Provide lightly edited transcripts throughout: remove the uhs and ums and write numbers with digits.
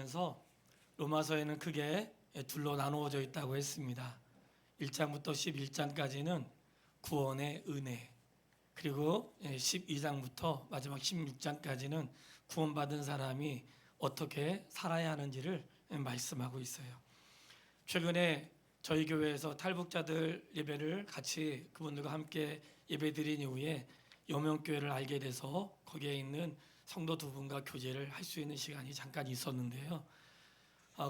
보면서 로마서에는 크게 둘로 나누어져 있다고 했습니다. 1장부터 11장까지는 구원의 은혜, 그리고 12장부터 마지막 16장까지는 구원받은 사람이 어떻게 살아야 하는지를 말씀하고 있어요. 최근에 저희 교회에서 탈북자들 예배를 같이 그분들과 함께 예배드린 이후에 여명교회를 알게 돼서 거기에 있는 성도 두 분과 교제를 할 수 있는 시간이 잠깐 있었는데요.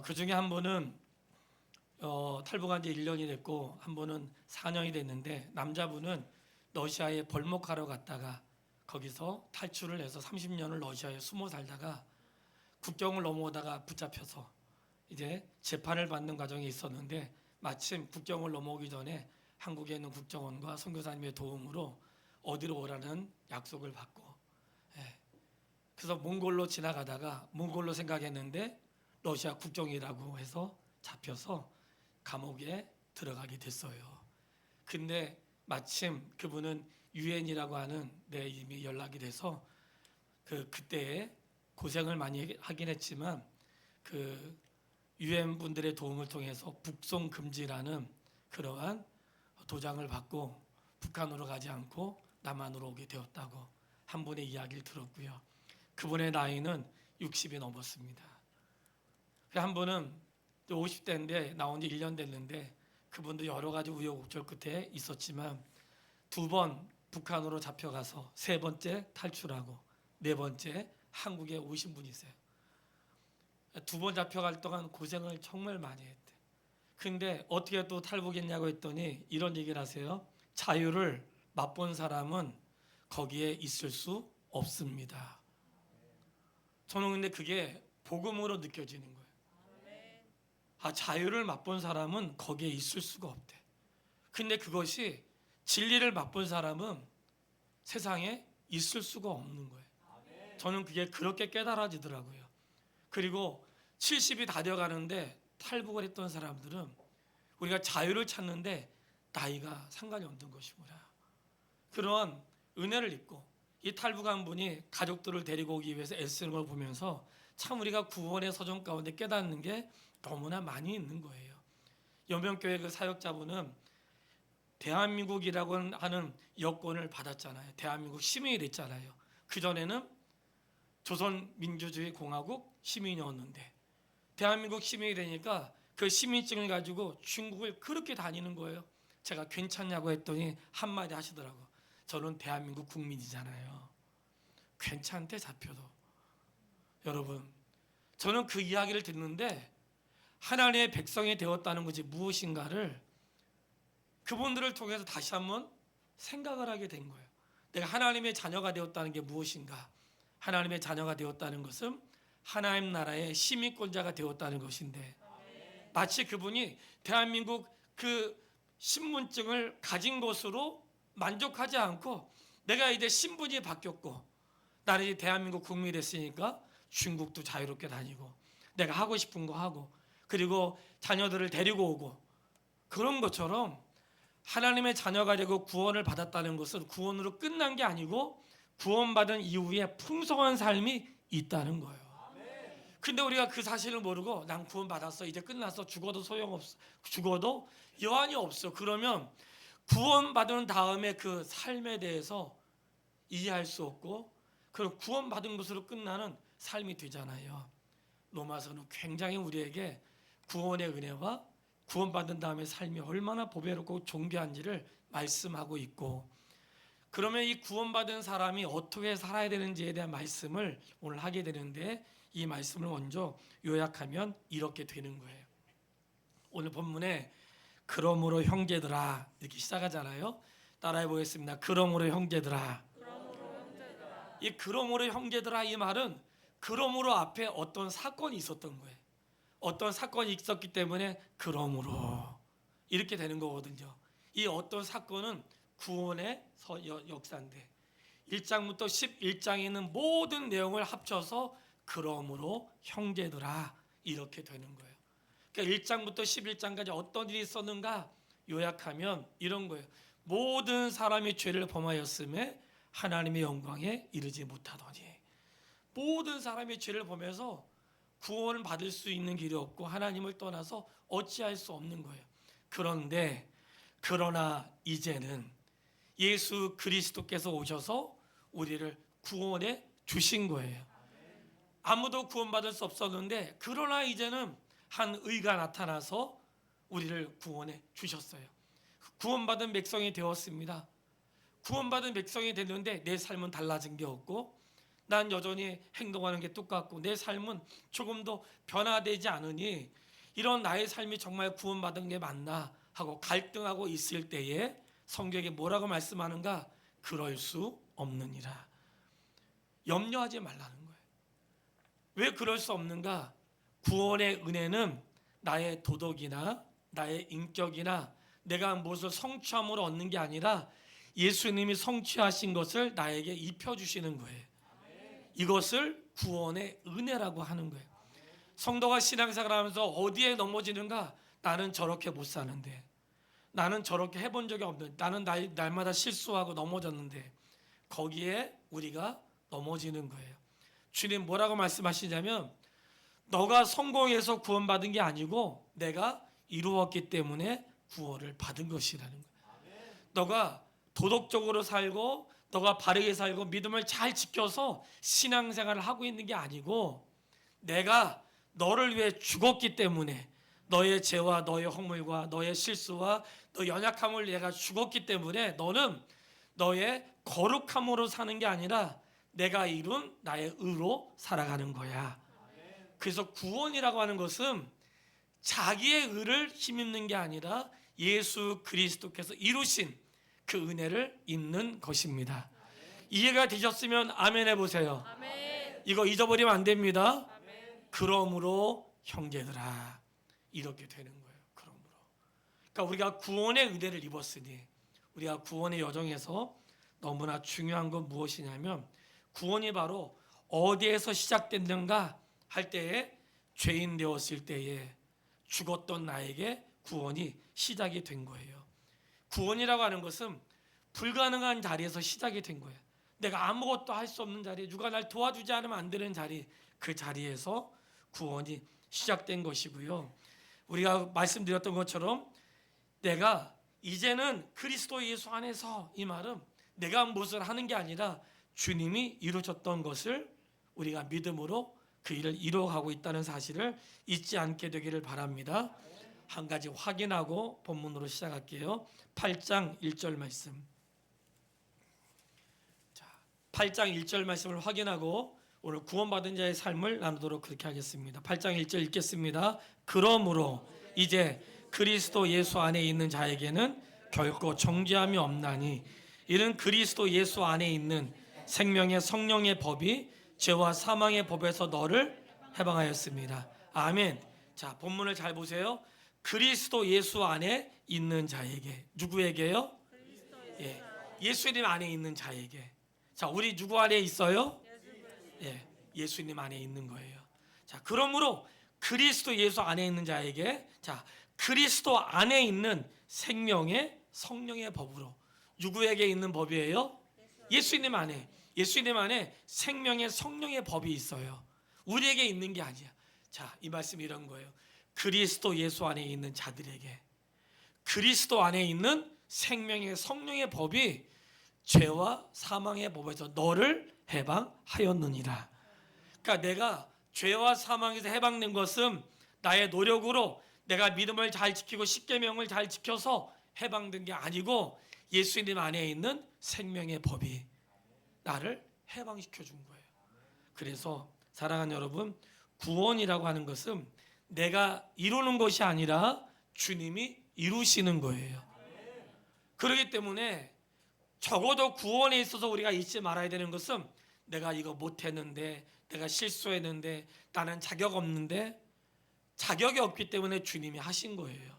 그 중에 한 분은 탈북한 지 1년이 됐고 한 분은 4년이 됐는데, 남자분은 러시아에 벌목하러 갔다가 거기서 탈출을 해서 30년을 러시아에 숨어 살다가 국경을 넘어오다가 붙잡혀서 이제 재판을 받는 과정이 있었는데, 마침 국경을 넘어오기 전에 한국에 있는 국정원과 선교사님의 도움으로 어디로 오라는 약속을 받고, 그래서 몽골로 지나가다가 몽골로 생각했는데 러시아 국경이라고 해서 잡혀서 감옥에 들어가게 됐어요. 근데 마침 그분은 유엔이라고 하는 데 이미 연락이 돼서 그때에 고생을 많이 하긴 했지만 그 유엔 분들의 도움을 통해서 북송 금지라는 그러한 도장을 받고 북한으로 가지 않고 남한으로 오게 되었다고 한 분의 이야기를 들었고요. 그분의 나이는 60이 넘었습니다. 한 분은 50대인데 나온 지 1년 됐는데, 그분도 여러 가지 우여곡절 끝에 있었지만 2번 북한으로 잡혀가서 3번째 탈출하고 4번째 한국에 오신 분이세요. 2번 잡혀갈 동안 고생을 정말 많이 했대. 근데 어떻게 또 탈북했냐고 했더니 이런 얘기를 하세요. 자유를 맛본 사람은 거기에 있을 수 없습니다. 저는 근데 그게 복음으로 느껴지는 거예요. 자유를 맛본 사람은 거기에 있을 수가 없대. 근데 그것이 진리를 맛본 사람은 세상에 있을 수가 없는 거예요. 저는 그게 그렇게 깨달아지더라고요. 그리고 70이 다 되어가는데 탈북을 했던 사람들은 우리가 자유를 찾는데 나이가 상관이 없는 것이구나, 그런 은혜를 입고 이 탈북한 분이 가족들을 데리고 오기 위해서 애쓰는 걸 보면서 참 우리가 구원의 서정 가운데 깨닫는 게 너무나 많이 있는 거예요. 여명교회 그 사역자분은 대한민국이라고 하는 여권을 받았잖아요. 대한민국 시민이 됐잖아요. 그전에는 조선민주주의공화국 시민이었는데 대한민국 시민이 되니까 그 시민증을 가지고 중국을 그렇게 다니는 거예요. 제가 괜찮냐고 했더니 한마디 하시더라고. 저는 대한민국 국민이잖아요. 괜찮대, 잡혀도. 여러분, 저는 그 이야기를 듣는데 하나님의 백성이 되었다는 것이 무엇인가를 그분들을 통해서 다시 한번 생각을 하게 된 거예요. 내가 하나님의 자녀가 되었다는 게 무엇인가? 하나님의 자녀가 되었다는 것은 하나님 나라의 시민권자가 되었다는 것인데, 마치 그분이 대한민국 그 신분증을 가진 것으로 만족하지 않고 내가 이제 신분이 바뀌었고 나는 이제 대한민국 국민이 됐으니까 중국도 자유롭게 다니고 내가 하고 싶은 거 하고 그리고 자녀들을 데리고 오고, 그런 것처럼 하나님의 자녀가 되고 구원을 받았다는 것은 구원으로 끝난 게 아니고 구원받은 이후에 풍성한 삶이 있다는 거예요. 근데 우리가 그 사실을 모르고 난 구원받았어, 이제 끝났어, 죽어도 소용없어, 죽어도 여한이 없어, 그러면 구원받은 다음에 그 삶에 대해서 이해할 수 없고 그럼 구원받은 것으로 끝나는 삶이 되잖아요. 로마서는 굉장히 우리에게 구원의 은혜와 구원받은 다음에 삶이 얼마나 보배롭고 존귀한지를 말씀하고 있고, 그러면 이 구원받은 사람이 어떻게 살아야 되는지에 대한 말씀을 오늘 하게 되는데, 이 말씀을 먼저 요약하면 이렇게 되는 거예요. 오늘 본문에 그러므로 형제들아 이렇게 시작하잖아요. 따라해 보겠습니다. 그러므로 형제들아. 이 그러므로 형제들아, 이 말은 그러므로 앞에 어떤 사건이 있었던 거예요. 어떤 사건이 있었기 때문에 그러므로 이렇게 되는 거거든요. 이 어떤 사건은 구원의 역사인데 1장부터 11장에 있는 모든 내용을 합쳐서 그러므로 형제들아 이렇게 되는 거예요. 그러니까 1장부터 11장까지 어떤 일이 있었는가 요약하면 이런 거예요. 모든 사람이 죄를 범하였음에 하나님의 영광에 이르지 못하더니, 모든 사람이 죄를 범해서 구원을 받을 수 있는 길이 없고 하나님을 떠나서 어찌할 수 없는 거예요. 그러나 이제는 예수 그리스도께서 오셔서 우리를 구원해 주신 거예요. 아무도 구원받을 수 없었는데 그러나 이제는 한 의가 나타나서 우리를 구원해 주셨어요. 구원받은 백성이 되었습니다. 구원받은 백성이 됐는데 내 삶은 달라진 게 없고 난 여전히 행동하는 게 똑같고 내 삶은 조금도 변화되지 않으니 이런 나의 삶이 정말 구원받은 게 맞나 하고 갈등하고 있을 때에 성경에 뭐라고 말씀하는가? 그럴 수 없느니라. 염려하지 말라는 거예요. 왜 그럴 수 없는가? 구원의 은혜는 나의 도덕이나 나의 인격이나 내가 무엇을 성취함으로 얻는 게 아니라 예수님이 성취하신 것을 나에게 입혀주시는 거예요. 이것을 구원의 은혜라고 하는 거예요. 성도가 신앙생활 하면서 어디에 넘어지는가? 나는 저렇게 못 사는데, 나는 저렇게 해본 적이 없는데, 나는 날마다 실수하고 넘어졌는데 거기에 우리가 넘어지는 거예요. 주님 뭐라고 말씀하시냐면 너가 성공해서 구원받은 게 아니고 내가 이루었기 때문에 구원을 받은 것이라는 거예요. 너가 도덕적으로 살고 너가 바르게 살고 믿음을 잘 지켜서 신앙생활을 하고 있는 게 아니고 내가 너를 위해 죽었기 때문에 너의 죄와 너의 허물과 너의 실수와 너 연약함을 내가 죽었기 때문에 너는 너의 거룩함으로 사는 게 아니라 내가 이룬 나의 의로 살아가는 거야. 그래서 구원이라고 하는 것은 자기의 의를 힘입는 게 아니라 예수 그리스도께서 이루신 그 은혜를 입는 것입니다. 이해가 되셨으면 아멘 해보세요. 아멘. 이거 잊어버리면 안 됩니다. 아멘. 그러므로 형제들아 이렇게 되는 거예요. 그러므로 그러니까 우리가 구원의 은혜를 입었으니 우리가 구원의 여정에서 너무나 중요한 건 무엇이냐면 구원이 바로 어디에서 시작됐는가 할 때에 죄인 되었을 때에 죽었던 나에게 구원이 시작이 된 거예요. 구원이라고 하는 것은 불가능한 자리에서 시작이 된 거예요. 내가 아무것도 할 수 없는 자리, 누가 날 도와주지 않으면 안 되는 자리, 그 자리에서 구원이 시작된 것이고요. 우리가 말씀드렸던 것처럼 내가 이제는 그리스도 예수 안에서, 이 말은 내가 무엇을 하는 게 아니라 주님이 이루셨던 것을 우리가 믿음으로 그 일을 이루어가고 있다는 사실을 잊지 않게 되기를 바랍니다. 한 가지 확인하고 본문으로 시작할게요. 8장 1절 말씀. 자, 8장 1절 말씀을 확인하고 오늘 구원받은 자의 삶을 나누도록 그렇게 하겠습니다. 8장 1절 읽겠습니다. 그러므로 이제 그리스도 예수 안에 있는 자에게는 결코 정죄함이 없나니 이는 그리스도 예수 안에 있는 생명의 성령의 법이 죄와 사망의 법에서 너를 해방하였습니다. 아멘. 자, 본문을 잘 보세요. 그리스도 예수 안에 있는 자에게, 누구에게요? 예, 예수님 안에 있는 자에게. 자, 우리 누구 안에 있어요? 예, 예수님 안에 있는 거예요. 자, 그러므로 그리스도 예수 안에 있는 자에게, 자, 그리스도 안에 있는 생명의 성령의 법으로. 누구에게 있는 법이에요? 예수님 안에. 예수님 안에 생명의 성령의 법이 있어요. 우리에게 있는 게 아니야. 자, 이 말씀이 이런 거예요. 그리스도 예수 안에 있는 자들에게 그리스도 안에 있는 생명의 성령의 법이 죄와 사망의 법에서 너를 해방하였느니라. 그러니까 내가 죄와 사망에서 해방된 것은 나의 노력으로 내가 믿음을 잘 지키고 십계명을 잘 지켜서 해방된 게 아니고 예수님 안에 있는 생명의 법이 나를 해방시켜 준 거예요. 그래서 사랑하는 여러분, 구원이라고 하는 것은 내가 이루는 것이 아니라 주님이 이루시는 거예요. 그렇기 때문에 적어도 구원에 있어서 우리가 잊지 말아야 되는 것은 내가 이거 못했는데, 내가 실수했는데, 나는 자격 없는데, 자격이 없기 때문에 주님이 하신 거예요.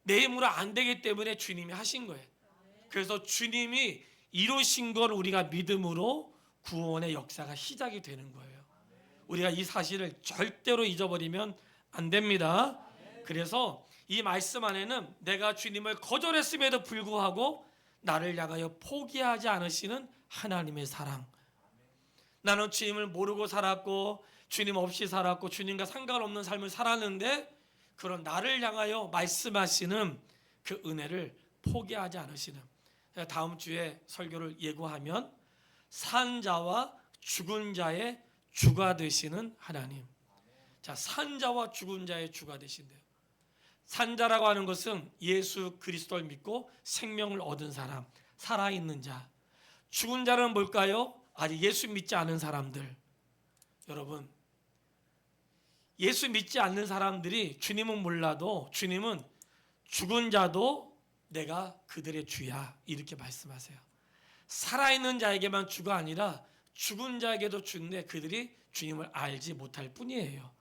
내 힘으로 안 되기 때문에 주님이 하신 거예요. 그래서 주님이 이루신 걸 우리가 믿음으로 구원의 역사가 시작이 되는 거예요. 우리가 이 사실을 절대로 잊어버리면 안 됩니다. 그래서 이 말씀 안에는 내가 주님을 거절했음에도 불구하고 나를 향하여 포기하지 않으시는 하나님의 사랑. 나는 주님을 모르고 살았고 주님 없이 살았고 주님과 상관없는 삶을 살았는데 그런 나를 향하여 말씀하시는 그 은혜를 포기하지 않으시는, 다음 주에 설교를 예고하면 산 자와 죽은 자의 주가 되시는 하나님. 자, 산 자와 죽은 자의 주가 되신대요. 산자라고 하는 것은 예수 그리스도를 믿고 생명을 얻은 사람, 살아있는 자. 죽은 자는 뭘까요? 아직 예수 믿지 않은 사람들. 여러분, 예수 믿지 않는 사람들이 주님은 몰라도 주님은 죽은 자도 내가 그들의 주야, 이렇게 말씀하세요. 살아있는 자에게만 주가 아니라 죽은 자에게도 주인데 그들이 주님을 알지 못할 뿐이에요.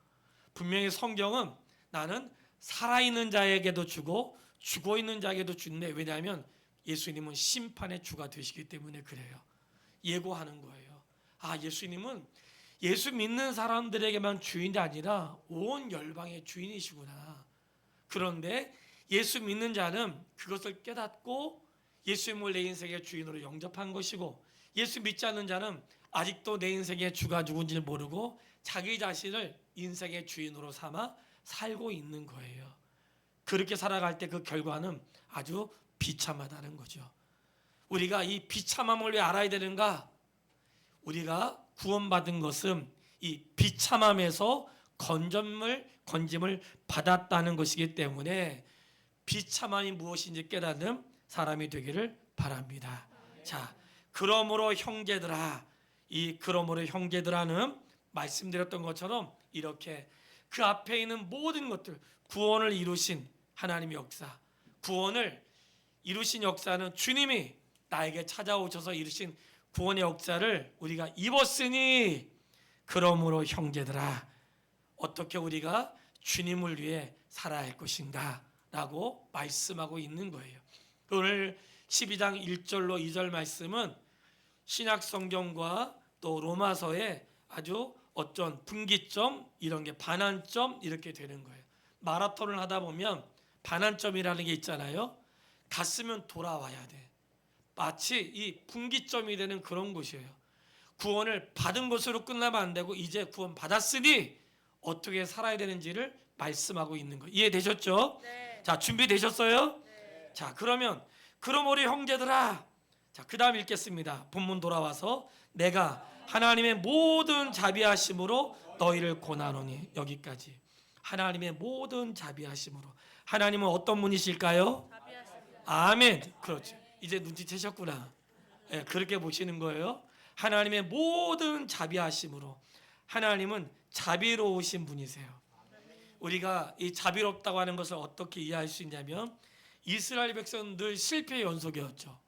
분명히 성경은 나는 살아있는 자에게도 주고 죽어있는 자에게도 주는데, 왜냐하면 예수님은 심판의 주가 되시기 때문에 그래요. 예고하는 거예요. 아, 예수님은 예수 믿는 사람들에게만 주인이 아니라 온 열방의 주인이시구나. 그런데 예수 믿는 자는 그것을 깨닫고 예수님을 내 인생의 주인으로 영접한 것이고, 예수 믿지 않는 자는 아직도 내 인생의 주가 누군지를 모르고 자기 자신을 인생의 주인으로 삼아 살고 있는 거예요. 그렇게 살아갈 때 그 결과는 아주 비참하다는 거죠. 우리가 이 비참함을 왜 알아야 되는가? 우리가 구원받은 것은 이 비참함에서 건짐을 받았다는 것이기 때문에 비참함이 무엇인지 깨닫는 사람이 되기를 바랍니다. 자, 그러므로 형제들아, 이 그러므로 형제들아는 말씀드렸던 것처럼 이렇게 그 앞에 있는 모든 것들, 구원을 이루신 하나님의 역사, 구원을 이루신 역사는 주님이 나에게 찾아오셔서 이루신 구원의 역사를 우리가 입었으니, 그러므로 형제들아, 어떻게 우리가 주님을 위해 살아야 할 것인가 라고 말씀하고 있는 거예요. 오늘 12장 1절로 2절 말씀은 신약 성경과 또 로마서에 아주 어떤 분기점, 이런 게 반환점, 이렇게 되는 거예요. 마라톤을 하다 보면 반환점이라는 게 있잖아요. 갔으면 돌아와야 돼. 마치 이 분기점이 되는 그런 곳이에요. 구원을 받은 것으로 끝나면 안 되고 이제 구원 받았으니 어떻게 살아야 되는지를 말씀하고 있는 거예요. 이해되셨죠? 네. 자, 준비되셨어요? 네. 자, 그러면 우리 형제들아, 자, 그 다음 읽겠습니다. 본문 돌아와서 내가 하나님의 모든 자비하심으로 너희를 고난하노니, 여기까지. 하나님의 모든 자비하심으로. 하나님은 어떤 분이실까요? 자비하십니다. 아멘. 그렇죠. 이제 눈치채셨구나. 네, 그렇게 보시는 거예요. 하나님의 모든 자비하심으로. 하나님은 자비로우신 분이세요. 우리가 이 자비롭다고 하는 것을 어떻게 이해할 수 있냐면, 이스라엘 백성은 늘 실패의 연속이었죠.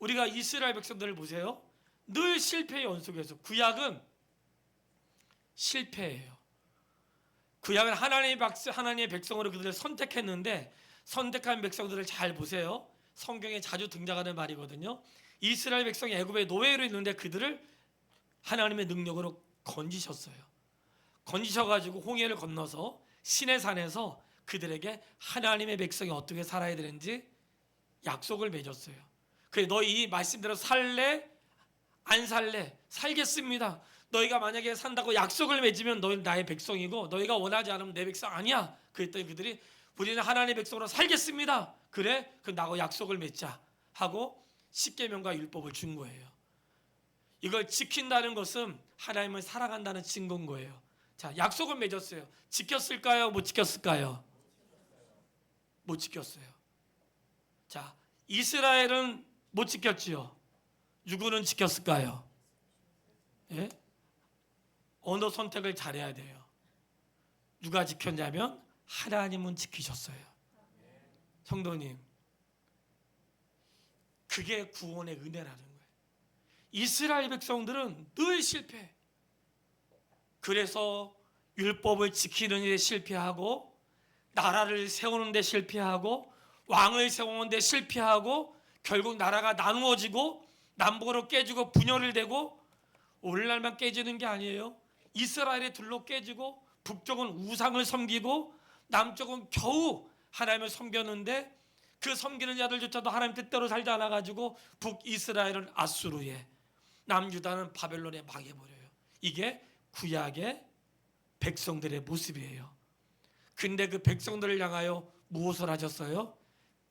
우리가 이스라엘 백성들을 보세요. 늘 실패의 연속이었어. 구약은 실패예요. 구약은 하나님의 백성으로 그들을 선택했는데, 선택한 백성들을 잘 보세요. 성경에 자주 등장하는 말이거든요. 이스라엘 백성이 애굽의 노예로 있는데 그들을 하나님의 능력으로 건지셨어요. 건지셔가지고 홍해를 건너서 시내산에서 그들에게 하나님의 백성이 어떻게 살아야 되는지 약속을 맺었어요. 그래, 너희 이 말씀대로 살래? 안 살래? 살겠습니다. 너희가 만약에 산다고 약속을 맺으면 너희는 나의 백성이고, 너희가 원하지 않으면 내 백성 아니야. 그랬더니 그들이 우리는 하나님의 백성으로 살겠습니다. 그래? 그럼 나하고 약속을 맺자 하고 십계명과 율법을 준 거예요. 이걸 지킨다는 것은 하나님을 사랑한다는 증거인 거예요. 자, 약속을 맺었어요. 지켰을까요? 못 지켰을까요? 못 지켰어요. 자, 이스라엘은 못 지켰지요. 누구는 지켰을까요? 예? 어느 선택을 잘해야 돼요. 누가 지켰냐면 하나님은 지키셨어요. 성도님, 그게 구원의 은혜라는 거예요. 이스라엘 백성들은 늘 실패. 그래서 율법을 지키는 데 실패하고, 나라를 세우는 데 실패하고, 왕을 세우는 데 실패하고, 결국 나라가 나누어지고 남북으로 깨지고 분열을 되고, 오늘날만 깨지는 게 아니에요. 이스라엘의 둘로 깨지고 북쪽은 우상을 섬기고 남쪽은 겨우 하나님을 섬겼는데, 그 섬기는 자들조차도 하나님 뜻대로 살지 않아가지고 북이스라엘은 아수르에, 남유다는 바벨론에 망해버려요. 이게 구약의 백성들의 모습이에요. 근데 그 백성들을 향하여 무엇을 하셨어요?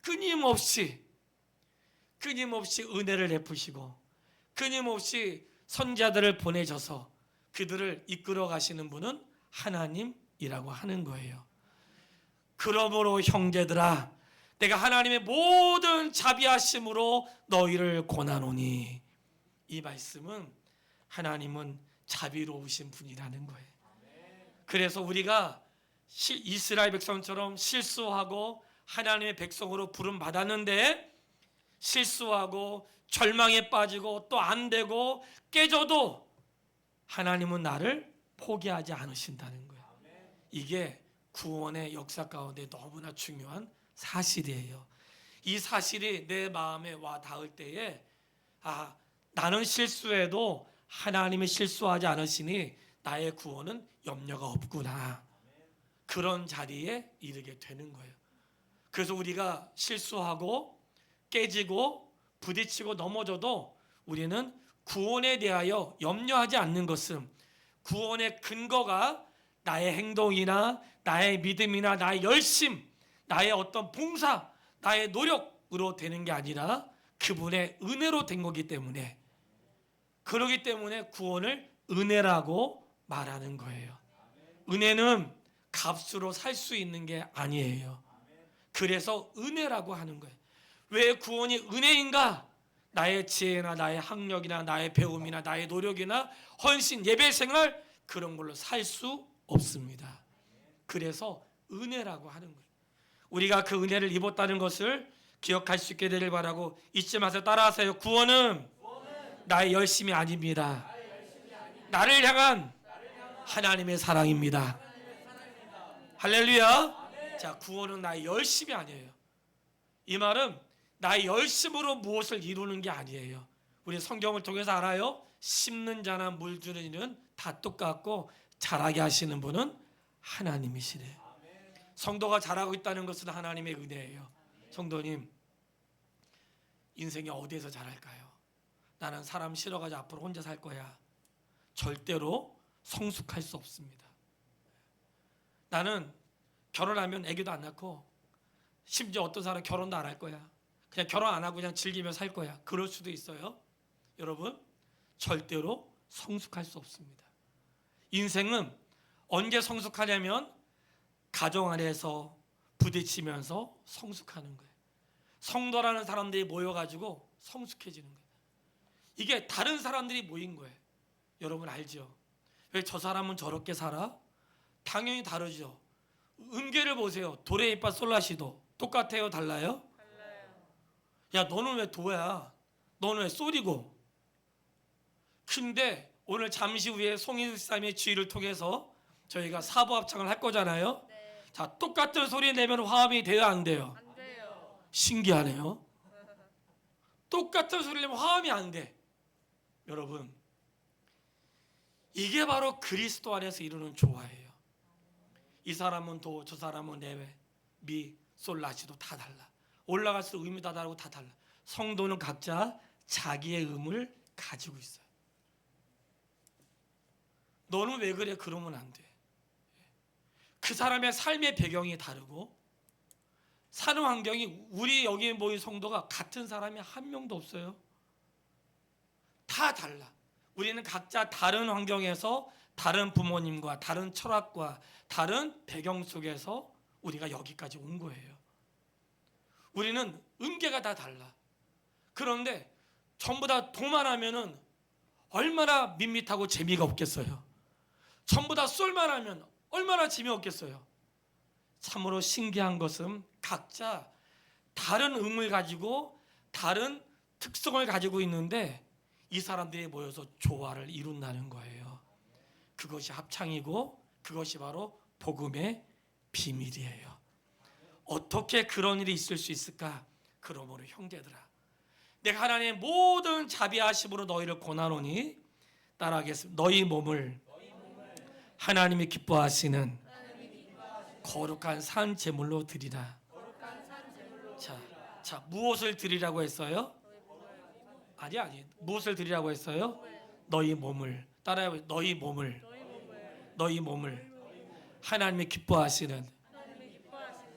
끊임없이 은혜를 베푸시고 끊임없이 선지자들을 보내셔서 그들을 이끌어 가시는 분은 하나님이라고 하는 거예요. 그러므로 형제들아, 내가 하나님의 모든 자비하심으로 너희를 권하노니, 이 말씀은 하나님은 자비로우신 분이라는 거예요. 그래서 우리가 이스라엘 백성처럼 실수하고 하나님의 백성으로 부름 받았는데 실수하고 절망에 빠지고 또 안 되고 깨져도 하나님은 나를 포기하지 않으신다는 거예요. 이게 구원의 역사 가운데 너무나 중요한 사실이에요. 이 사실이 내 마음에 와 닿을 때에 나는 실수해도 하나님이 실수하지 않으시니 나의 구원은 염려가 없구나. 그런 자리에 이르게 되는 거예요. 그래서 우리가 실수하고 깨지고 부딪히고 넘어져도 우리는 구원에 대하여 염려하지 않는 것은 구원의 근거가 나의 행동이나 나의 믿음이나 나의 열심, 나의 어떤 봉사, 나의 노력으로 되는 게 아니라 그분의 은혜로 된 거기 때문에, 그러기 때문에 구원을 은혜라고 말하는 거예요. 은혜는 값으로 살 수 있는 게 아니에요. 그래서 은혜라고 하는 거예요. 왜 구원이 은혜인가? 나의 지혜나 나의 학력이나 나의 배움이나 나의 노력이나 헌신, 예배 생활, 그런 걸로 살 수 없습니다. 그래서 은혜라고 하는 거예요. 우리가 그 은혜를 입었다는 것을 기억할 수 있게 되길 바라고 잊지 마세요. 따라하세요. 구원은 나의 열심이 아닙니다. 나를 향한 하나님의 사랑입니다. 할렐루야. 자, 구원은 나의 열심이 아니에요. 이 말은 나의 열심으로 무엇을 이루는 게 아니에요. 우리 성경을 통해서 알아요. 심는 자나 물 주는 이는 다 똑같고 자라게 하시는 분은 하나님이시래요. 성도가 자라고 있다는 것은 하나님의 은혜예요. 성도님, 인생이 어디에서 자랄까요? 나는 사람 싫어가지고 앞으로 혼자 살 거야. 절대로 성숙할 수 없습니다. 나는 결혼하면 애기도 안 낳고, 심지어 어떤 사람은 결혼도 안 할 거야. 그냥 결혼 안 하고 그냥 즐기며 살 거야. 그럴 수도 있어요. 여러분, 절대로 성숙할 수 없습니다. 인생은 언제 성숙하냐면 가정 안에서 부딪히면서 성숙하는 거예요. 성도라는 사람들이 모여가지고 성숙해지는 거예요. 이게 다른 사람들이 모인 거예요. 여러분 알죠? 왜 저 사람은 저렇게 살아? 당연히 다르죠. 음계를 보세요. 도레미파 솔라시도 똑같아요? 달라요? 야, 너는 왜 도야? 너는 왜 솔이고? 근데 오늘 잠시 후에 송인수님의 지휘를 통해서 저희가 사부 합창을 할 거잖아요. 네. 자, 똑같은 소리 내면 화음이 돼요, 안 돼요? 안 돼요. 신기하네요. 똑같은 소리 내면 화음이 안 돼. 여러분, 이게 바로 그리스도 안에서 이루는 조화예요. 이 사람은 도, 저 사람은 레, 미, 솔, 라시도 다 달라. 올라갈수록 음이 다 다르고 다 달라. 성도는 각자 자기의 음을 가지고 있어요. 너는 왜 그래? 그러면 안 돼. 그 사람의 삶의 배경이 다르고 사는 환경이, 우리 여기 모인 성도가 같은 사람이 한 명도 없어요. 다 달라. 우리는 각자 다른 환경에서 다른 부모님과 다른 철학과 다른 배경 속에서 우리가 여기까지 온 거예요. 우리는 음계가 다 달라. 그런데 전부 다 도만 하면은 얼마나 밋밋하고 재미가 없겠어요. 전부 다 솔만 하면 얼마나 재미없겠어요. 참으로 신기한 것은 각자 다른 음을 가지고 다른 특성을 가지고 있는데 이 사람들이 모여서 조화를 이룬다는 거예요. 그것이 합창이고 그것이 바로 복음의 비밀이에요. 어떻게 그런 일이 있을 수 있을까? 그러므로 형제들아, 내가 하나님의 모든 자비하심으로 너희를 권하노니, 따라하겠습니다. 너희 몸을 하나님이 기뻐하시는 거룩한 산 제물로 드리라. 자, 무엇을 드리라고 했어요? 아니, 무엇을 드리라고 했어요? 너희 몸을. 따라해. 너희 몸을 너희 몸을 하나님이 기뻐하시는,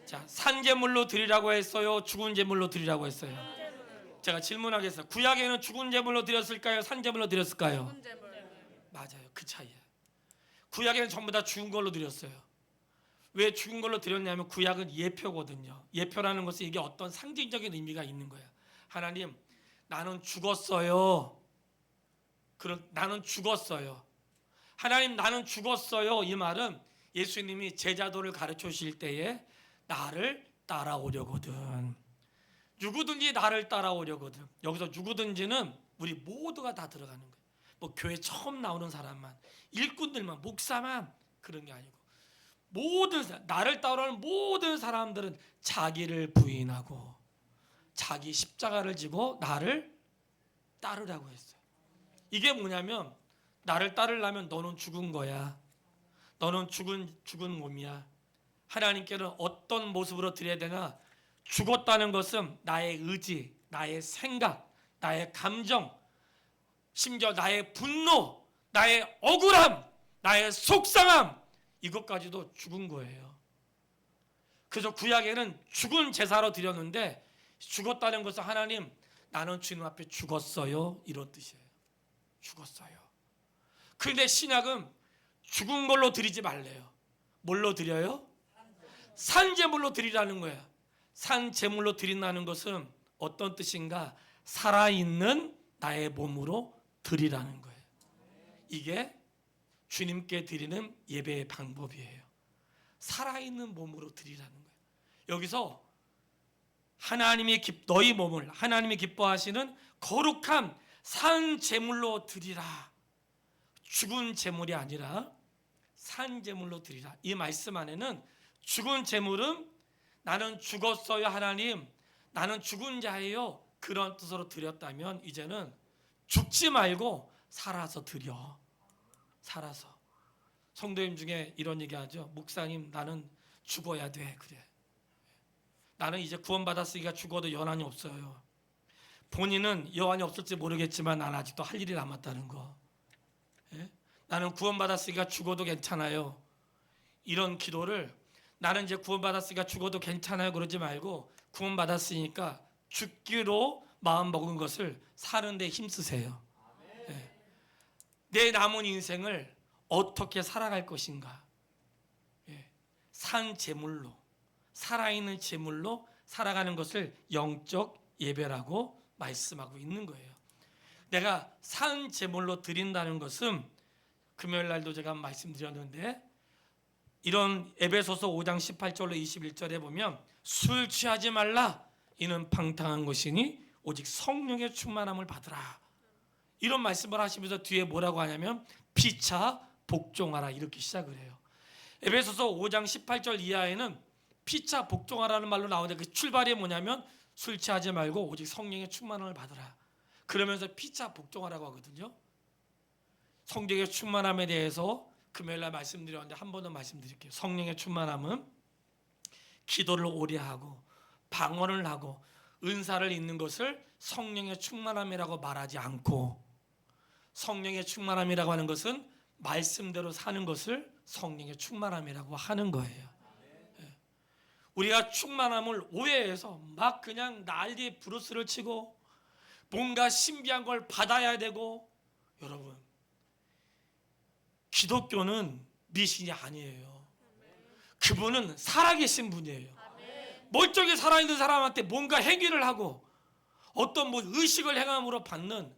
자, 산제물로 드리라고 했어요? 죽은 제물로 드리라고 했어요? 제가 질문하겠어요. 구약에는 죽은 제물로 드렸을까요? 산제물로 드렸을까요? 맞아요. 그 차이예요. 구약에는 전부 다 죽은 걸로 드렸어요. 왜 죽은 걸로 드렸냐면 구약은 예표거든요. 예표라는 것은 이게 어떤 상징적인 의미가 있는 거예요. 하나님, 나는 죽었어요. 나는 죽었어요. 하나님, 나는 죽었어요. 이 말은 예수님이 제자도를 가르쳐 주실 때에 나를 따라오려거든. 누구든지 나를 따라오려거든. 여기서 누구든지는 우리 모두가 다 들어가는 거예요. 뭐 교회 처음 나오는 사람만, 일꾼들만, 목사만 그런 게 아니고 모든 나를 따라오는 모든 사람들은 자기를 부인하고 자기 십자가를 지고 나를 따르라고 했어요. 이게 뭐냐면 나를 따르려면 너는 죽은 거야. 너는 죽은 몸이야. 하나님께는 어떤 모습으로 드려야 되나? 죽었다는 것은 나의 의지, 나의 생각, 나의 감정, 심지어 나의 분노, 나의 억울함, 나의 속상함, 이것까지도 죽은 거예요. 그래서 구약에는 죽은 제사로 드렸는데 죽었다는 것은 하나님, 나는 주님 앞에 죽었어요, 이런 뜻이에요. 죽었어요. 그런데 신약은 죽은 걸로 드리지 말래요. 뭘로 드려요? 산제물로 드리라는 거예요. 산제물로 드린다는 것은 어떤 뜻인가? 살아있는 나의 몸으로 드리라는 거예요. 이게 주님께 드리는 예배의 방법이에요. 살아있는 몸으로 드리라는 거예요. 여기서 하나님이 너희 몸을 하나님이 기뻐하시는 거룩한 산제물로 드리라. 죽은 제물이 아니라 산제물로 드리라. 이 말씀 안에는 죽은 제물은 나는 죽었어요 하나님, 나는 죽은 자예요, 그런 뜻으로 드렸다면 이제는 죽지 말고 살아서 드려. 살아서. 성도님 중에 이런 얘기하죠. 목사님, 나는 죽어야 돼. 그래. 나는 이제 구원받았으니까 죽어도 연한이 없어요. 본인은 여한이 없을지 모르겠지만 나는 아직도 할 일이 남았다는 거. 예? 나는 구원받았으니까 죽어도 괜찮아요. 이런 기도를 나는 이제 구원받았으니까 죽어도 괜찮아요 그러지 말고 구원받았으니까 죽기로 마음먹은 것을 사는 데 힘쓰세요. 예. 내 남은 인생을 어떻게 살아갈 것인가. 예. 산 제물로, 살아있는 제물로 살아가는 것을 영적 예배라고 말씀하고 있는 거예요. 내가 산 제물로 드린다는 것은 금요일 날도 제가 말씀드렸는데 이런 에베소서 5장 18절로 21절에 보면 술 취하지 말라, 이는 방탕한 것이니 오직 성령의 충만함을 받으라, 이런 말씀을 하시면서 뒤에 뭐라고 하냐면 피차 복종하라, 이렇게 시작을 해요. 에베소서 5장 18절 이하에는 피차 복종하라는 말로 나오는데 그 출발이 뭐냐면 술 취하지 말고 오직 성령의 충만함을 받으라, 그러면서 피차 복종하라고 하거든요. 성령의 충만함에 대해서 금요일날 말씀드렸는데 한 번 더 말씀드릴게요. 성령의 충만함은 기도를 오래 하고 방언을 하고 은사를 있는 것을 성령의 충만함이라고 말하지 않고, 성령의 충만함이라고 하는 것은 말씀대로 사는 것을 성령의 충만함이라고 하는 거예요. 우리가 충만함을 오해해서 막 그냥 난리 브루스를 치고 뭔가 신비한 걸 받아야 되고, 여러분, 기독교는 미신이 아니에요. 그분은 살아계신 분이에요. 멀쩡히 살아있는 사람한테 뭔가 행위를 하고 어떤 뭐 의식을 행함으로 받는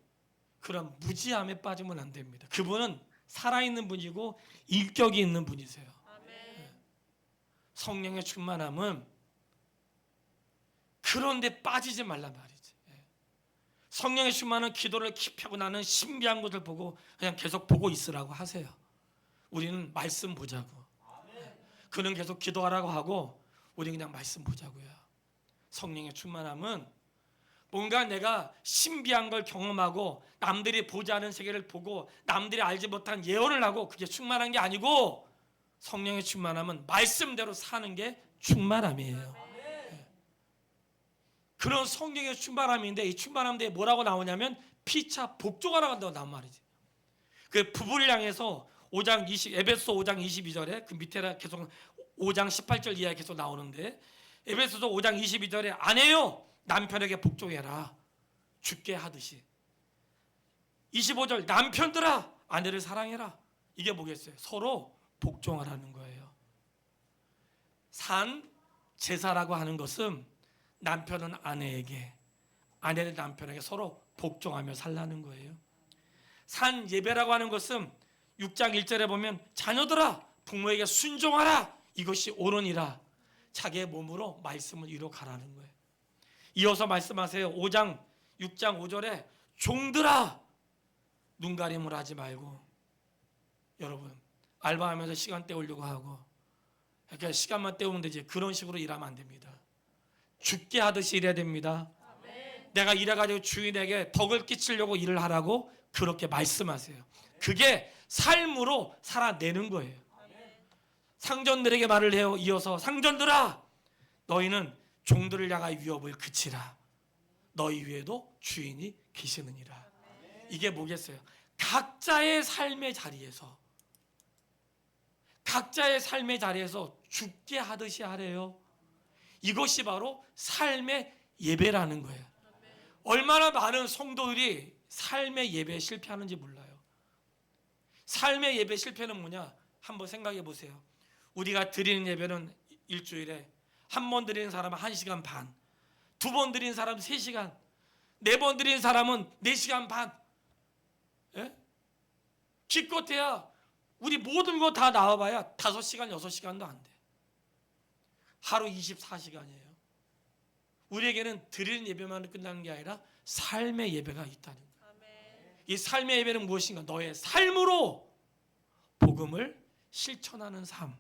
그런 무지함에 빠지면 안 됩니다. 그분은 살아있는 분이고 인격이 있는 분이세요. 성령의 충만함은 그런데 빠지지 말란 말이지. 성령의 충만은 기도를 깊이 하고 나는 신비한 것을 보고 그냥 계속 보고 있으라고 하세요. 우리는 말씀 보자고. 그는 계속 기도하라고 하고 우리는 그냥 말씀 보자고요. 성령의 충만함은 뭔가 내가 신비한 걸 경험하고 남들이 보지 않은 세계를 보고 남들이 알지 못한 예언을 하고 그게 충만한 게 아니고, 성령의 충만함은 말씀대로 사는 게 충만함이에요. 그런 성령의 충만함인데 이 충만함에 뭐라고 나오냐면 피차 복종하라고 한다고 나온 말이지. 그 부부를 향해서 에베소 5장 22절에 그 밑에라 계속 5장 18절 이하에 계속 나오는데, 에베소서 5장 22절에 아내여 남편에게 복종해라 주께 하듯이. 25절 남편들아 아내를 사랑해라. 이게 뭐겠어요? 서로 복종하라는 거예요. 산 제사라고 하는 것은 남편은 아내에게, 아내는 남편에게 서로 복종하며 살라는 거예요. 산 예배라고 하는 것은 6장 1절에 보면 자녀들아 부모에게 순종하라 이것이 옳으니라 자기의 몸으로 말씀을 이루어 가라는 거예요. 이어서 말씀하세요. 6장 5절에 종들아 눈가림을 하지 말고. 여러분 알바하면서 시간 때우려고 하고 그러니까 시간만 때우면 되지 그런 식으로 일하면 안 됩니다. 죽게 하듯이 일해야 됩니다. 내가 일해가지고 주인에게 덕을 끼치려고 일을 하라고 그렇게 말씀하세요. 그게 삶으로 살아내는 거예요. 상전들에게 말을 해요. 이어서 상전들아 너희는 종들을 향하여 위협을 그치라. 너희 위에도 주인이 계시느니라. 이게 뭐겠어요? 각자의 삶의 자리에서 죽게 하듯이 하래요. 이것이 바로 삶의 예배라는 거예요. 얼마나 많은 성도들이 삶의 예배에 실패하는지 몰라요. 삶의 예배 실패는 뭐냐? 한번 생각해 보세요. 우리가 드리는 예배는 일주일에 한 번 드리는 사람은 1시간 반, 두 번 드리는 사람은 3시간, 네 번 드리는 사람은 4시간 반. 예? 기껏해야 우리 모든 거 다 나와봐야 5시간, 6시간도 안 돼. 하루 24시간이에요. 우리에게는 드리는 예배만 끝나는 게 아니라 삶의 예배가 있다는 거예요. 이 삶의 예배는 무엇인가? 너의 삶으로 복음을 실천하는 삶.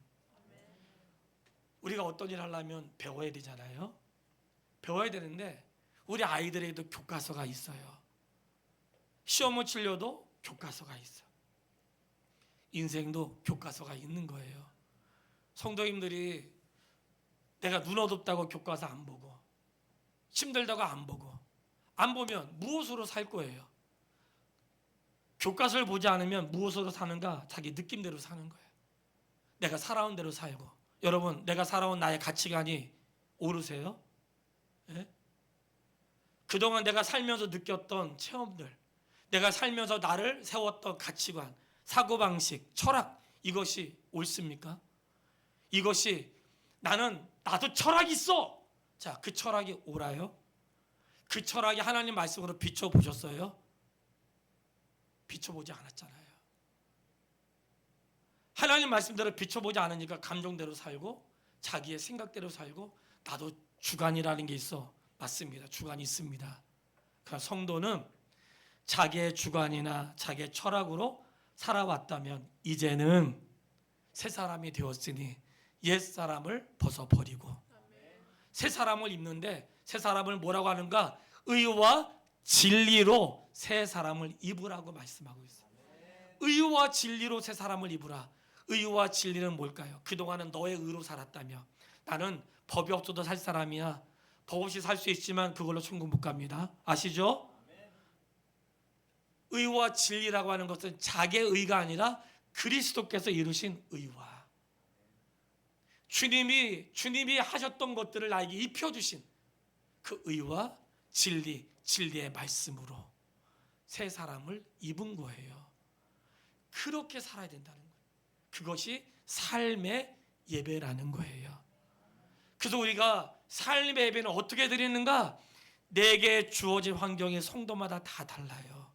우리가 어떤 일을 하려면 배워야 되잖아요. 배워야 되는데 우리 아이들에게도 교과서가 있어요. 시험을 치려도 교과서가 있어. 인생도 교과서가 있는 거예요. 성도님들이 내가 눈 어둡다고 교과서 안 보고 힘들다고 안 보고 안 보면 무엇으로 살 거예요? 교과서를 보지 않으면 무엇으로 사는가? 자기 느낌대로 사는 거예요. 내가 살아온 대로 살고. 여러분 내가 살아온 나의 가치관이 오르세요? 예? 그동안 내가 살면서 느꼈던 체험들, 내가 살면서 나를 세웠던 가치관, 사고방식, 철학 이것이 옳습니까? 이것이 나도 철학이 있어. 자, 그 철학이 옳아요? 그 철학이 하나님 말씀으로 비춰보셨어요? 비춰보지 않았잖아요. 하나님 말씀대로 비춰보지 않으니까 감정대로 살고 자기의 생각대로 살고. 나도 주관이라는 게 있어. 맞습니다. 주관이 있습니다. 그러니까 성도는 자기의 주관이나 자기의 철학으로 살아왔다면 이제는 새 사람이 되었으니 옛 사람을 벗어버리고 새 사람을 입는데 새 사람을 뭐라고 하는가? 의와 진리로 새 사람을 입으라고 말씀하고 있어요. 의와 진리로 새 사람을 입으라. 의와 진리는 뭘까요? 그동안은 너의 의로 살았다며. 나는 법이 없어도 살 사람이야. 법 없이 살 수 있지만 그걸로 천국 못 갑니다. 아시죠? 의와 진리라고 하는 것은 자기의 의가 아니라 그리스도께서 이루신 의와 주님이 하셨던 것들을 나에게 입혀주신 그 의와 진리의 말씀으로 새 사람을 입은 거예요. 그렇게 살아야 된다는 거예요. 그것이 삶의 예배라는 거예요. 그래서 우리가 삶의 예배는 어떻게 드리는가? 내게 주어진 환경이 성도마다 다 달라요.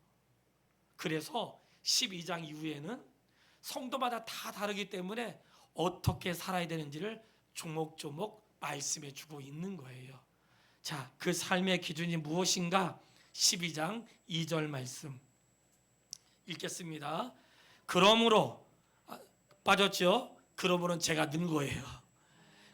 그래서 12장 이후에는 성도마다 다 다르기 때문에 어떻게 살아야 되는지를 조목조목 말씀해 주고 있는 거예요. 자, 그 삶의 기준이 무엇인가? 12장 2절 말씀 읽겠습니다. 그러므로 빠졌죠? 그러므로는 제가 는 거예요.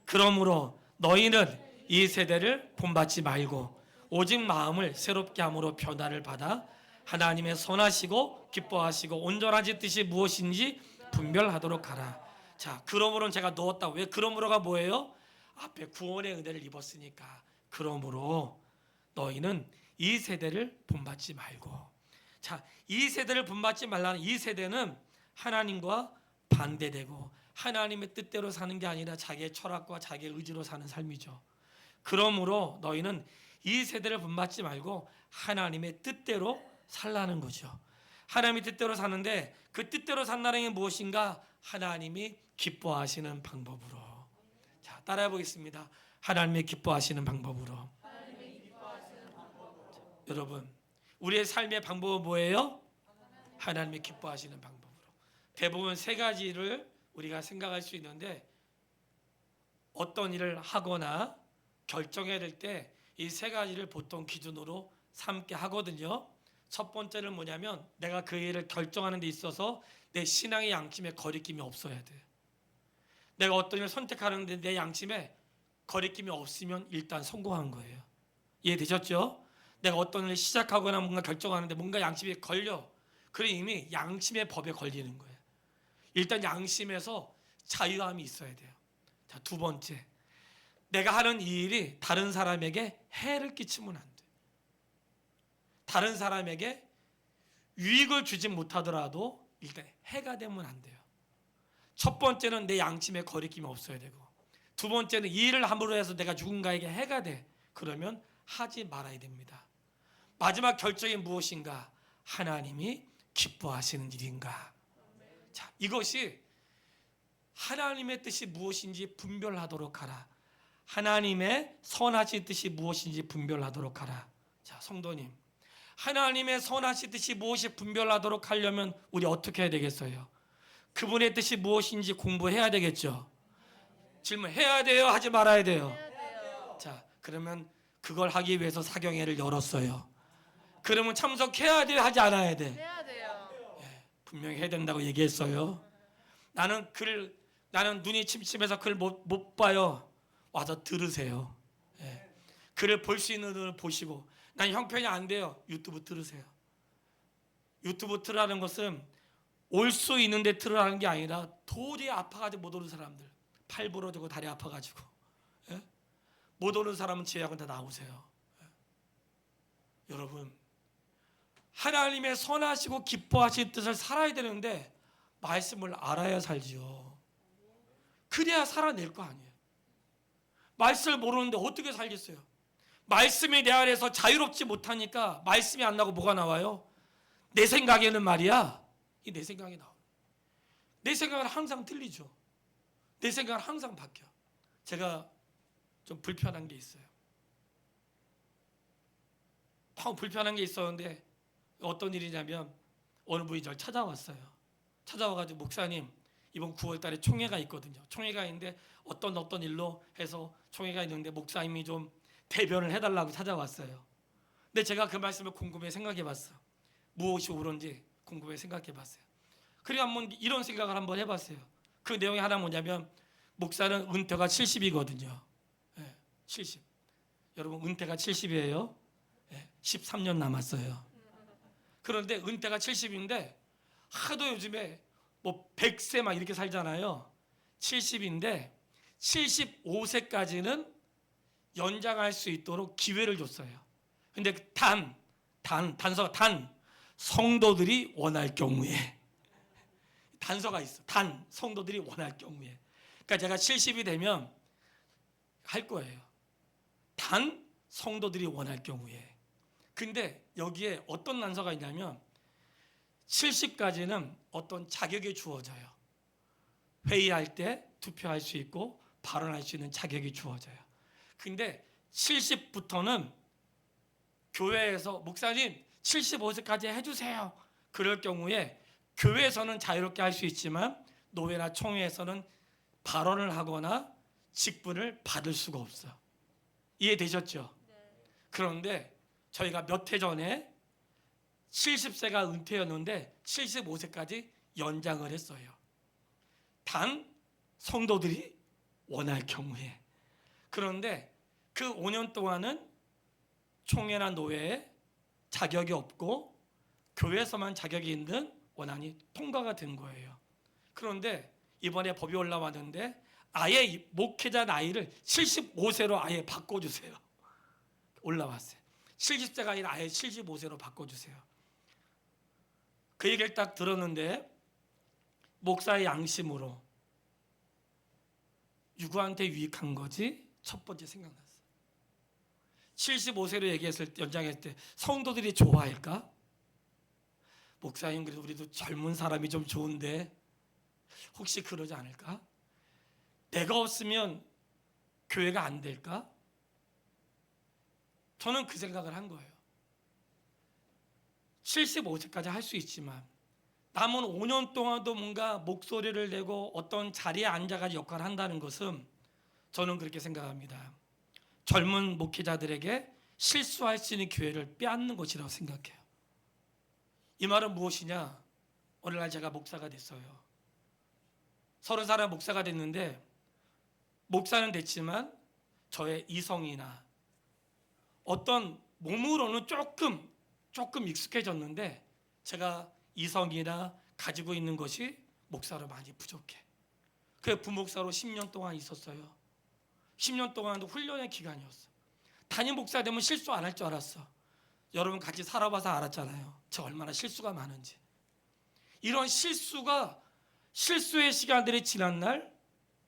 그러므로 너희는 이 세대를 본받지 말고 오직 마음을 새롭게 함으로 변화를 받아 하나님의 선하시고 기뻐하시고 온전하신 뜻이 무엇인지 분별하도록 하라. 자, 그러므로는 제가 넣었다. 왜 그러므로가 뭐예요? 앞에 구원의 은혜를 입었으니까. 그러므로 너희는 이 세대를 본받지 말고. 자, 이 세대를 본받지 말라는 이 세대는 하나님과 반대되고 하나님의 뜻대로 사는 게 아니라 자기의 철학과 자기의 의지로 사는 삶이죠. 그러므로 너희는 이 세대를 본받지 말고 하나님의 뜻대로 살라는 거죠. 하나님의 뜻대로 사는데 그 뜻대로 산다는 게 무엇인가? 하나님이 기뻐하시는 방법으로. 자, 따라해 보겠습니다. 하나님이 기뻐하시는 방법으로. 여러분, 우리의 삶의 방법은 뭐예요? 하나님이 기뻐하시는 방법으로. 대부분 세 가지를 우리가 생각할 수 있는데 어떤 일을 하거나 결정해야 될 때 이 세 가지를 보통 기준으로 삼게 하거든요. 첫 번째는 뭐냐면 내가 그 일을 결정하는 데 있어서 내 신앙의 양심에 거리낌이 없어야 돼. 내가 어떤 일을 선택하는데 내 양심에 거리낌이 없으면 일단 성공한 거예요. 이해되셨죠? 내가 어떤 일을 시작하거나 뭔가 결정하는데 뭔가 양심에 걸려. 그럼 이미 양심의 법에 걸리는 거예요. 일단 양심에서 자유함이 있어야 돼요. 자, 두 번째. 내가 하는 이 일이 다른 사람에게 해를 끼치면 안 돼. 다른 사람에게 유익을 주지 못하더라도 일단 해가 되면 안 돼요. 첫 번째는 내 양심에 거리낌이 없어야 되고, 두 번째는 이 일을 함으로 해서 내가 누군가에게 해가 돼. 그러면 하지 말아야 됩니다. 마지막 결정이 무엇인가? 하나님이 기뻐하시는 일인가? 자, 이것이 하나님의 뜻이 무엇인지 분별하도록 하라. 하나님의 선하신 뜻이 무엇인지 분별하도록 하라. 자, 성도님, 하나님의 선하신 뜻이 무엇이 분별하도록 하려면 우리 어떻게 해야 되겠어요? 그분의 뜻이 무엇인지 공부해야 되겠죠. 질문, 해야 돼요? 하지 말아야 돼요? 자, 그러면 그걸 하기 위해서 사경회를 열었어요. 그러면 참석해야 돼요? 하지 않아야 돼? 해야 돼요. 예, 분명히 해야 된다고 얘기했어요. 나는 눈이 침침해서 글 못 봐요. 와서 들으세요. 예. 글을 볼 수 있는 분을 보시고, 난 형편이 안 돼요. 유튜브 들으세요. 유튜브 틀으라는 것은 올 수 있는데 틀으라는 게 아니라 도저히 아파가지고 못 오는 사람들, 팔 부러지고 다리 아파가지고, 예? 못 오는 사람은 제약은 다 나오세요. 예. 여러분, 하나님의 선하시고 기뻐하신 뜻을 살아야 되는데 말씀을 알아야 살지요. 그래야 살아낼 거 아니에요. 말씀을 모르는데 어떻게 살겠어요? 말씀이 내 안에서 자유롭지 못하니까 말씀이 안 나고 뭐가 나와요? 내 생각에는 말이야. 이 내 생각이 나와요. 내 생각은 항상 틀리죠. 내 생각은 항상 바뀌어. 제가 좀 불편한 게 있어요. 너무 불편한 게 있었는데 어떤 일이냐면 어느 분이 저를 찾아왔어요. 찾아와가지고 목사님, 이번 9월 달에 총회가 있거든요. 총회가 있는데 어떤 일로 해서 총회가 있는데 목사님이 좀 대변을 해달라고 찾아왔어요. 근데 제가 그 말씀을 곰곰이 생각해봤어. 무엇이 옳은지 궁금해 생각해봤어요. 그리고 한번 이런 생각을 한번 해봤어요. 그 내용이 하나 뭐냐면 목사는 은퇴가 70이거든요. 70. 여러분, 은퇴가 70이에요. 13년 남았어요. 그런데 은퇴가 70인데 하도 요즘에 뭐 100세 막 이렇게 살잖아요. 70인데 75세까지는 연장할 수 있도록 기회를 줬어요. 근데 단 성도들이 원할 경우에, 단서가 있어. 단 성도들이 원할 경우에. 그러니까 제가 70이 되면 할 거예요. 단 성도들이 원할 경우에. 근데 여기에 어떤 단서가 있냐면 70까지는 어떤 자격이 주어져요. 회의할 때 투표할 수 있고 발언할 수 있는 자격이 주어져요. 근데 70부터는 교회에서 목사님 75세까지 해주세요. 그럴 경우에 교회에서는 자유롭게 할 수 있지만 노회나 총회에서는 발언을 하거나 직분을 받을 수가 없어. 이해되셨죠? 그런데 저희가 몇 해 전에 70세가 은퇴였는데 75세까지 연장을 했어요. 단 성도들이 원할 경우에. 그런데 그 5년 동안은 총회나 노회에 자격이 없고 교회에서만 자격이 있는 원안이 통과가 된 거예요. 그런데 이번에 법이 올라왔는데 아예 목회자 나이를 75세로 아예 바꿔주세요. 올라왔어요. 70세가 아니라 아예 75세로 바꿔주세요. 그 얘기를 딱 들었는데 목사의 양심으로 누구한테 유익한 거지? 첫 번째 생각났어요. 75세로 얘기했을 때, 연장했을 때 성도들이 좋아할까? 목사님, 그래도 우리도 젊은 사람이 좀 좋은데 혹시 그러지 않을까? 내가 없으면 교회가 안 될까? 저는 그 생각을 한 거예요. 75세까지 할 수 있지만 남은 5년 동안도 뭔가 목소리를 내고 어떤 자리에 앉아가지고 역할을 한다는 것은 저는 그렇게 생각합니다. 젊은 목회자들에게 실수할 수 있는 기회를 빼앗는 것이라고 생각해요. 이 말은 무엇이냐? 오늘날 제가 목사가 됐어요. 30살 목사가 됐는데 목사는 됐지만 저의 이성이나 어떤 몸으로는 조금 익숙해졌는데 제가 이성이나 가지고 있는 것이 목사로 많이 부족해. 그래서 부목사로 10년 동안 있었어요. 10년 동안도 훈련의 기간이었어. 담임 목사 되면 실수 안 할 줄 알았어. 여러분 같이 살아봐서 알았잖아요. 저 얼마나 실수가 많은지. 이런 실수의 시간들이 지난 날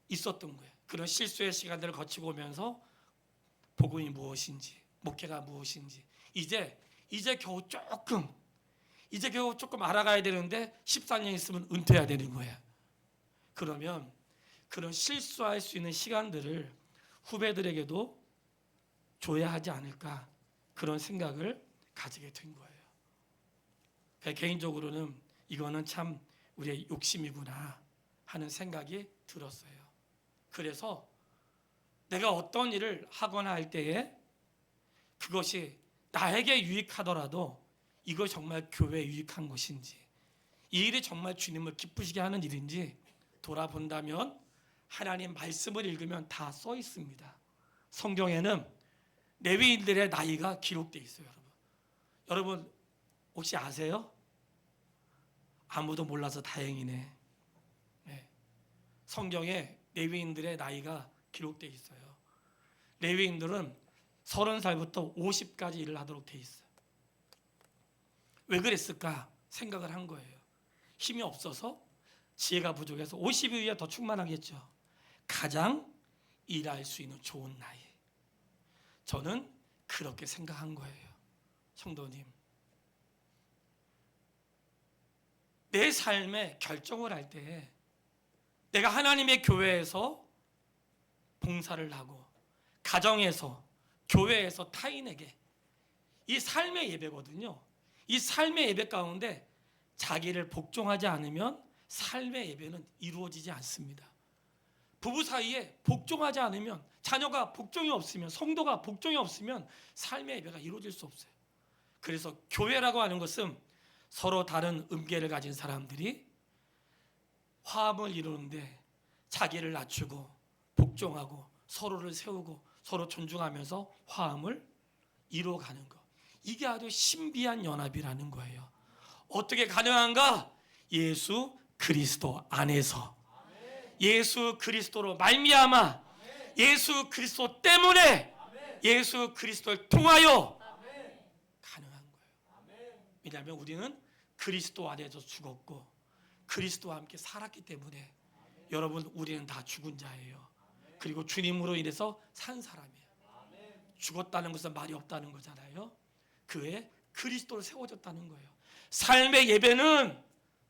있었던 거예요. 그런 실수의 시간들을 거치고 오면서 복음이 무엇인지, 목회가 무엇인지 이제 겨우 조금 알아가야 되는데 14년 있으면 은퇴해야 되는 거예요. 그러면 그런 실수할 수 있는 시간들을 후배들에게도 줘야 하지 않을까, 그런 생각을 가지게 된 거예요. 개인적으로는 이거는 참 우리의 욕심이구나 하는 생각이 들었어요. 그래서 내가 어떤 일을 하거나 할 때에 그것이 나에게 유익하더라도 이거 정말 교회에 유익한 것인지, 이 일이 정말 주님을 기쁘시게 하는 일인지 돌아본다면 하나님 말씀을 읽으면 다 써 있습니다. 성경에는 레위인들의 나이가 기록되어 있어요. 여러분 혹시 아세요? 아무도 몰라서 다행이네. 네. 성경에 레위인들의 나이가 기록되어 있어요. 레위인들은 30살부터 50까지 일을 하도록 되어 있어요. 왜 그랬을까 생각을 한 거예요. 힘이 없어서, 지혜가 부족해서. 50 이후에 더 충만하겠죠. 가장 일할 수 있는 좋은 나이. 저는 그렇게 생각한 거예요. 성도님, 내 삶에 결정을 할 때 내가 하나님의 교회에서 봉사를 하고 가정에서, 교회에서 타인에게, 이 삶의 예배거든요. 이 삶의 예배 가운데 자기를 복종하지 않으면 삶의 예배는 이루어지지 않습니다. 부부 사이에 복종하지 않으면, 자녀가 복종이 없으면, 성도가 복종이 없으면 삶의 예배가 이루어질 수 없어요. 그래서 교회라고 하는 것은 서로 다른 음계를 가진 사람들이 화합을 이루는데 자기를 낮추고 복종하고 서로를 세우고 서로 존중하면서 화합을 이루어가는 것, 이게 아주 신비한 연합이라는 거예요. 어떻게 가능한가? 예수 그리스도 안에서, 예수 그리스도로 말미암아, 예수 그리스도 때문에, 예수 그리스도를 통하여 가능한 거예요. 왜냐하면 우리는 그리스도 안에서 죽었고 그리스도와 함께 살았기 때문에, 여러분 우리는 다 죽은 자예요. 그리고 주님으로 인해서 산 사람이에요. 죽었다는 것은 말이 없다는 거잖아요. 그에 그리스도로 세워졌다는 거예요. 삶의 예배는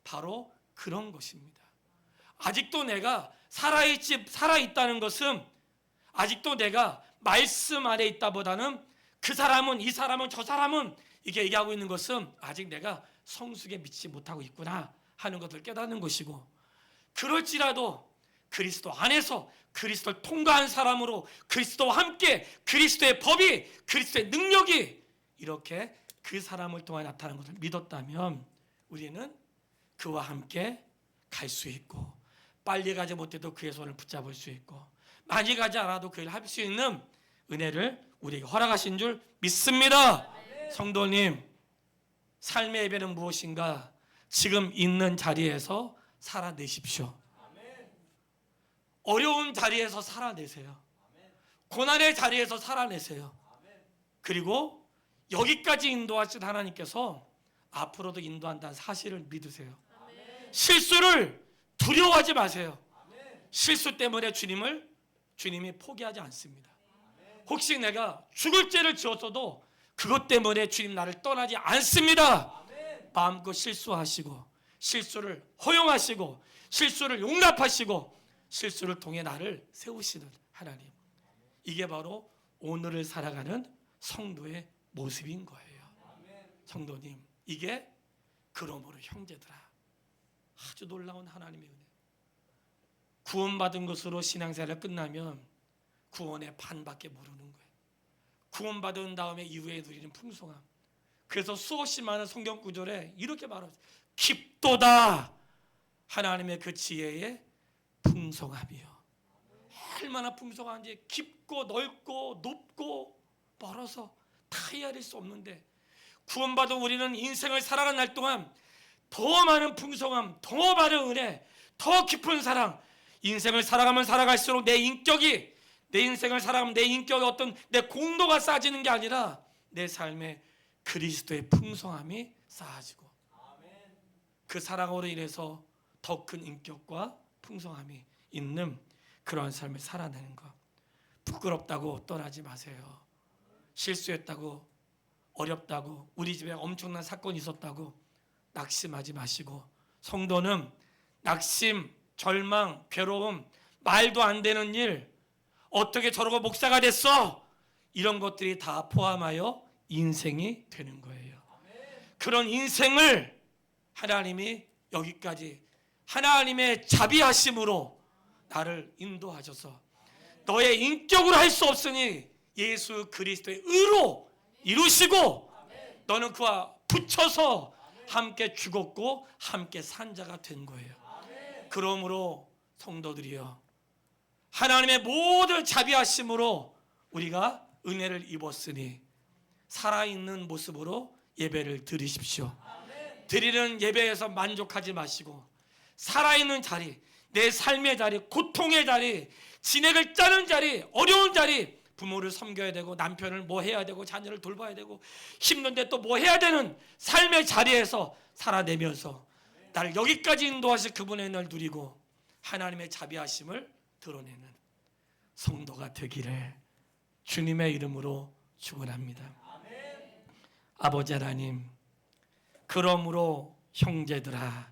바로 그런 것입니다. 아직도 내가 살아있다는 것은, 아직도 내가 말씀 안에 있다보다는 그 사람은, 이 사람은, 저 사람은, 이게 얘기하고 있는 것은 아직 내가 성숙에 미치지 못하고 있구나 하는 것을 깨닫는 것이고, 그럴지라도 그리스도 안에서 그리스도를 통과한 사람으로, 그리스도와 함께 그리스도의 법이, 그리스도의 능력이 이렇게 그 사람을 통해 나타나는 것을 믿었다면 우리는 그와 함께 갈 수 있고, 빨리 가지 못해도 그의 손을 붙잡을 수 있고, 많이 가지 않아도 그 일을 할 수 있는 은혜를 우리에게 허락하신 줄 믿습니다. 성도님, 삶의 예배는 무엇인가? 지금 있는 자리에서 살아내십시오. 어려운 자리에서 살아내세요. 고난의 자리에서 살아내세요. 그리고 여기까지 인도하신 하나님께서 앞으로도 인도한다는 사실을 믿으세요. 실수를 두려워하지 마세요. 실수 때문에 주님이 포기하지 않습니다. 혹시 내가 죽을 죄를 지었어도 그것 때문에 주님 나를 떠나지 않습니다. 마음껏 실수하시고 실수를 허용하시고 실수를 용납하시고 실수를 통해 나를 세우시는 하나님. 이게 바로 오늘을 살아가는 성도의 모습인 거예요. 성도님, 이게 그러므로 형제들아, 아주 놀라운 하나님의 은혜. 구원받은 것으로 신앙생활이 끝나면 구원의 반밖에 모르는 거예요. 구원받은 다음에 이후에 누리는 풍성함. 그래서 수없이 많은 성경 구절에 이렇게 말합니다. 깊도다 하나님의 그 지혜의 풍성함이요. 얼마나 풍성한지, 깊고 넓고 높고 멀어서 다 헤아릴 수 없는데, 구원받은 우리는 인생을 살아가는 날 동안 더 많은 풍성함, 더 많은 은혜, 더 깊은 사랑, 인생을 살아가면 살아갈수록 내 인생을 살아가면 내 인격의 어떤 내 공로가 쌓아지는 게 아니라 내 삶에 그리스도의 풍성함이 쌓아지고, 그 사랑으로 인해서 더 큰 인격과 풍성함이 있는 그러한 삶을 살아내는 것. 부끄럽다고 떠나지 마세요. 실수했다고, 어렵다고, 우리 집에 엄청난 사건이 있었다고 낙심하지 마시고, 성도는 낙심, 절망, 괴로움, 말도 안 되는 일, 어떻게 저러고 목사가 됐어? 이런 것들이 다 포함하여 인생이 되는 거예요. 그런 인생을 하나님이 여기까지 하나님의 자비하심으로 나를 인도하셔서 너의 인격으로 할 수 없으니 예수 그리스도의 의로 이루시고 너는 그와 붙여서 함께 죽었고 함께 산 자가 된 거예요. 그러므로 성도들이여, 하나님의 모든 자비하심으로 우리가 은혜를 입었으니 살아있는 모습으로 예배를 드리십시오. 드리는 예배에서 만족하지 마시고 살아있는 자리, 내 삶의 자리, 고통의 자리, 진액을 짜는 자리, 어려운 자리, 부모를 섬겨야 되고 남편을 뭐 해야 되고 자녀를 돌봐야 되고 힘든데 또 뭐 해야 되는 삶의 자리에서 살아내면서 나를 여기까지 인도하실 그분의 은혜를 누리고 하나님의 자비하심을 드러내는 성도가 되기를 주님의 이름으로 축원합니다. 아버지 하나님, 그러므로 형제들아,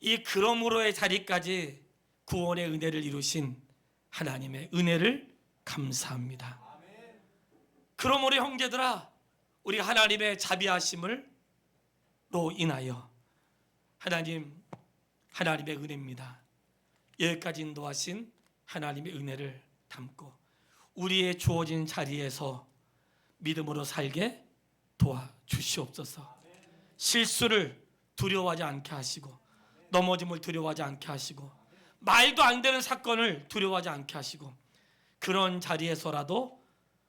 이 그러므로의 자리까지 구원의 은혜를 이루신 하나님의 은혜를 감사합니다. 그러므로 형제들아, 우리 하나님의 자비하심을로 인하여 하나님의 은혜입니다. 여기까지 인도하신 하나님의 은혜를 담고 우리의 주어진 자리에서 믿음으로 살게 도와주시옵소서. 실수를 두려워하지 않게 하시고 넘어짐을 두려워하지 않게 하시고 말도 안 되는 사건을 두려워하지 않게 하시고 그런 자리에서라도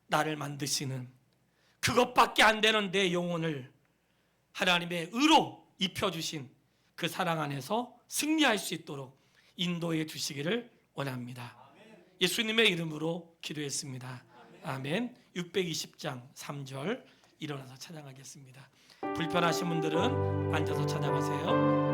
나를 만드시는 그것밖에 안 되는 내 영혼을 하나님의 의로 입혀주신 그 사랑 안에서 승리할 수 있도록 인도해 주시기를 원합니다. 예수님의 이름으로 기도했습니다. 아멘. 620장 3절 일어나서 찬양하겠습니다. 불편하신 분들은 앉아서 찬양하세요.